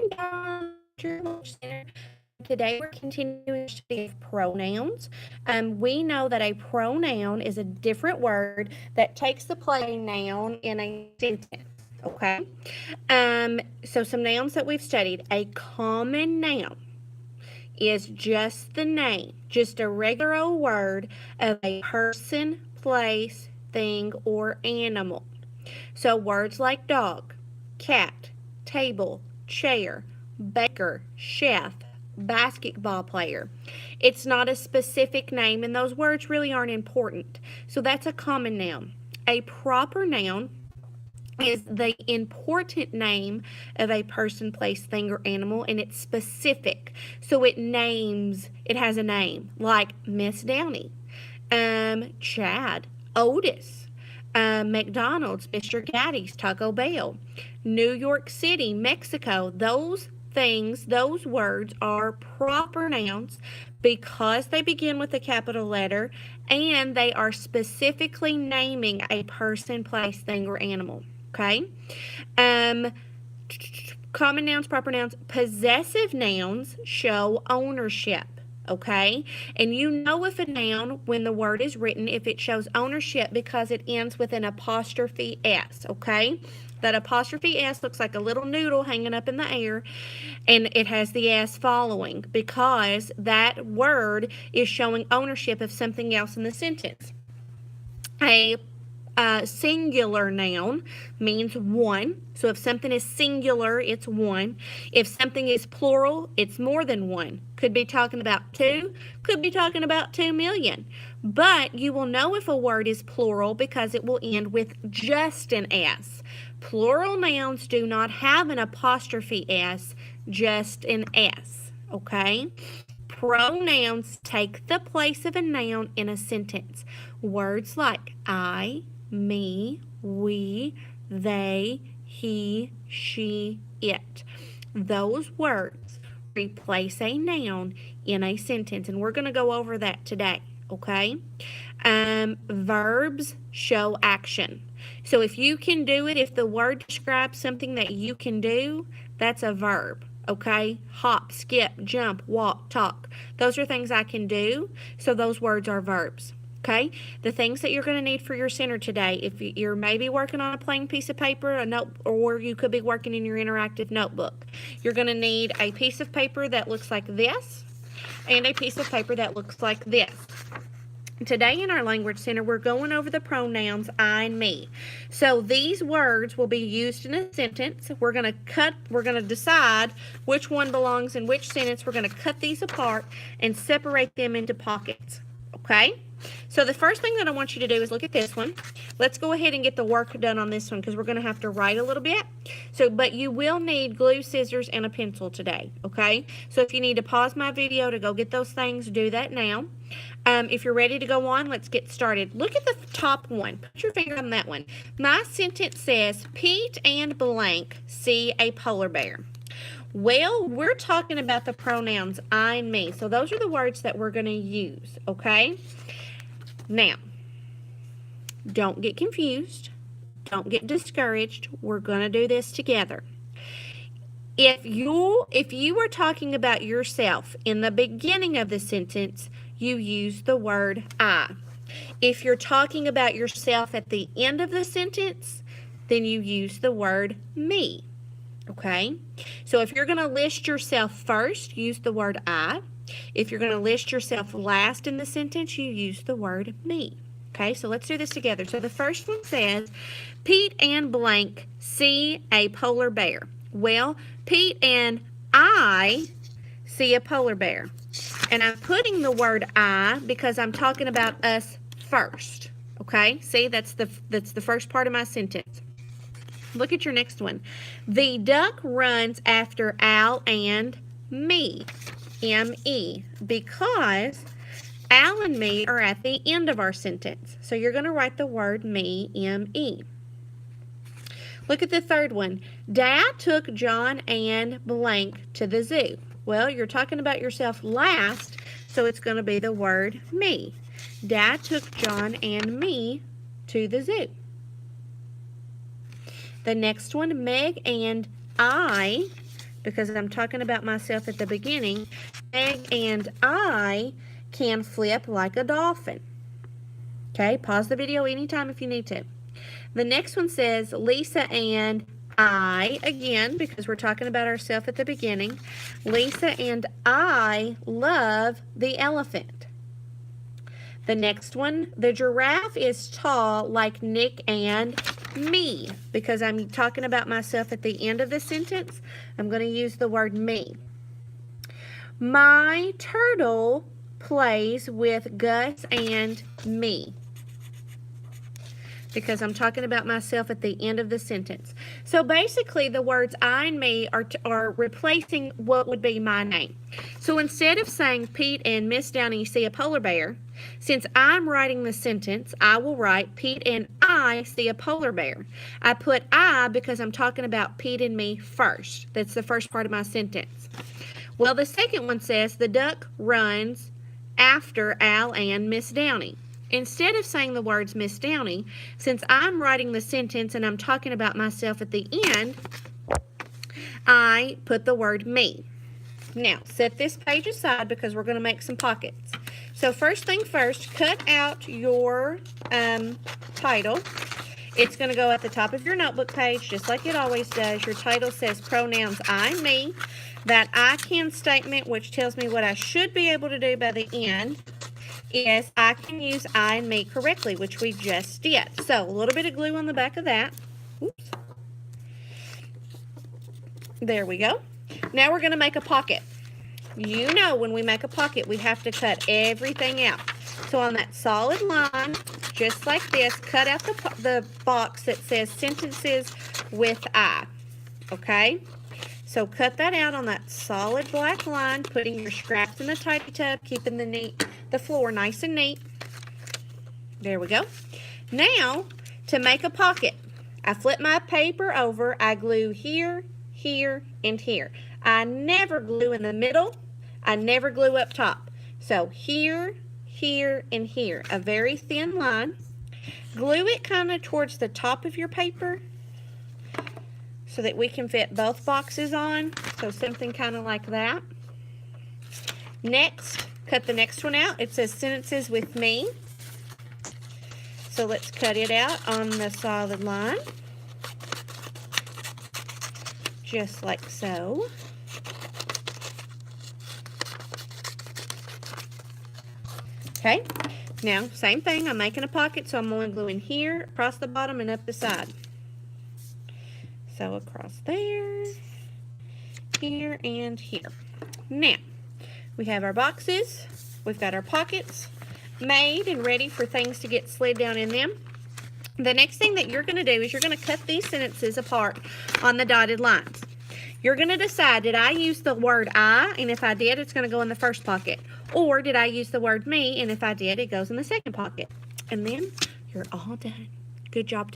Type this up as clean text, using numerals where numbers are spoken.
welcome down to your Language Center. Today we're continuing to study of pronouns. We know that a pronoun is a different word that takes the place of a noun in a sentence. Okay. So some nouns that we've studied. A common noun is just the name, just a regular old word of a person, place, thing, or animal. So words like dog, cat, table, chair, baker, chef, basketball player. It's not a specific name, and those words really aren't important. So that's a common noun. A proper noun is the important name of a person, place, thing, or animal, and it's specific. So it has a name, like Miss Downey, Chad, Otis, McDonald's, Mr. Gaddy's, Taco Bell, New York City, Mexico. Those things, those words are proper nouns because they begin with a capital letter and they are specifically naming a person, place, thing, or animal. Okay? Common nouns, proper nouns. Possessive nouns show ownership. Okay? And you know if a noun, when the word is written, if it shows ownership because it ends with an apostrophe S. Okay? That apostrophe S looks like a little noodle hanging up in the air, and it has the S following because that word is showing ownership of something else in the sentence. A singular noun means one. So if something is singular, it's one. If something is plural, it's more than one. Could be talking about two, could be talking about 2 million. But you will know if a word is plural because it will end with just an S. Plural nouns do not have an apostrophe S, just an S. Okay? Pronouns take the place of a noun in a sentence. Words like I, me, we, they, he, she, it. Those words replace a noun in a sentence, and we're going to go over that today, okay? Verbs show action. So if you can do it, if the word describes something that you can do, that's a verb. Okay? Hop, skip, jump, walk, talk. Those are things I can do, so those words are verbs. Okay? The things that you're going to need for your center today, if you're maybe working on a plain piece of paper, a note, or you could be working in your interactive notebook, you're going to need a piece of paper that looks like this and a piece of paper that looks like this. Today in our Language Center, we're going over the pronouns I and me. So these words will be used in a sentence. We're going to decide which one belongs in which sentence. We're going to cut these apart and separate them into pockets. Okay? So the first thing that I want you to do is look at this one. Let's go ahead and get the work done on this one because we're going to have to write a little bit. But you will need glue, scissors, and a pencil today. Okay? So if you need to pause my video to go get those things, do that now. If you're ready to go on, let's get started. Look at the top one. Put your finger on that one. My sentence says, Pete and blank see a polar bear. Well, we're talking about the pronouns I and me. So those are the words that we're going to use, okay? Now, don't get confused. Don't get discouraged. We're going to do this together. If you were talking about yourself in the beginning of the sentence, you use the word I. If you're talking about yourself at the end of the sentence, then you use the word me. Okay? So if you're going to list yourself first, use the word I. If you're going to list yourself last in the sentence, you use the word me. Okay? So let's do this together. So the first one says, Pete and blank see a polar bear. Well, Pete and I see a polar bear. And I'm putting the word I because I'm talking about us first. Okay? See, that's the first part of my sentence. Look at your next one. The duck runs after Al and me, M-E, because Al and me are at the end of our sentence. So you're going to write the word me, M-E. Look at the third one. Dad took John and blank to the zoo. Well, you're talking about yourself last, so it's going to be the word me. Dad took John and me to the zoo. The next one, Meg and I because I'm talking about myself at the beginning, Meg and I can flip like a dolphin. Okay, pause the video anytime if you need to. The next one says Lisa and I, again, because we're talking about ourselves at the beginning. Lisa and I love the elephant. The next one, the giraffe is tall like Nick and me. Because I'm talking about myself at the end of the sentence, I'm going to use the word me. My turtle plays with Gus and me, because I'm talking about myself at the end of the sentence. So basically the words I and me are replacing what would be my name. So instead of saying Pete and Miss Downey see a polar bear, since I'm writing the sentence, I will write Pete and I see a polar bear. I put I because I'm talking about Pete and me first. That's the first part of my sentence. Well, the second one says the duck runs after Al and Miss Downey. Instead of saying the words Miss Downey, since I'm writing the sentence and I'm talking about myself at the end, I put the word me. Now, set this page aside because we're going to make some pockets. So first thing first, cut out your title. It's going to go at the top of your notebook page, just like it always does. Your title says Pronouns I and Me. That I can statement, which tells me what I should be able to do by the end, is I can use I and me correctly, which we just did. So a little bit of glue on the back of that. Oops. There we go. Now we're going to make a pocket. You know, when we make a pocket, we have to cut everything out. So on that solid line, just like this, cut out the box that says sentences with I. Okay? So cut that out on that solid black line, putting your scraps in the tidy tub, keeping the floor nice and neat. There we go. Now, to make a pocket, I flip my paper over. I glue here, here, and here. I never glue in the middle. I never glue up top. So here, here, and here. A very thin line. Glue it kind of towards the top of your paper so that we can fit both boxes on. So something kind of like that. Next, cut the next one out. It says sentences with me. So let's cut it out on the solid line. Just like so. Okay, now same thing. I'm making a pocket, so I'm only gluing here, across the bottom, and up the side. So across there, here, and here. Now, we have our boxes. We've got our pockets made and ready for things to get slid down in them. The next thing that you're going to do is you're going to cut these sentences apart on the dotted lines. You're going to decide, did I use the word I? And if I did, it's going to go in the first pocket. Or did I use the word me? And if I did, it goes in the second pocket. And then you're all done. Good job.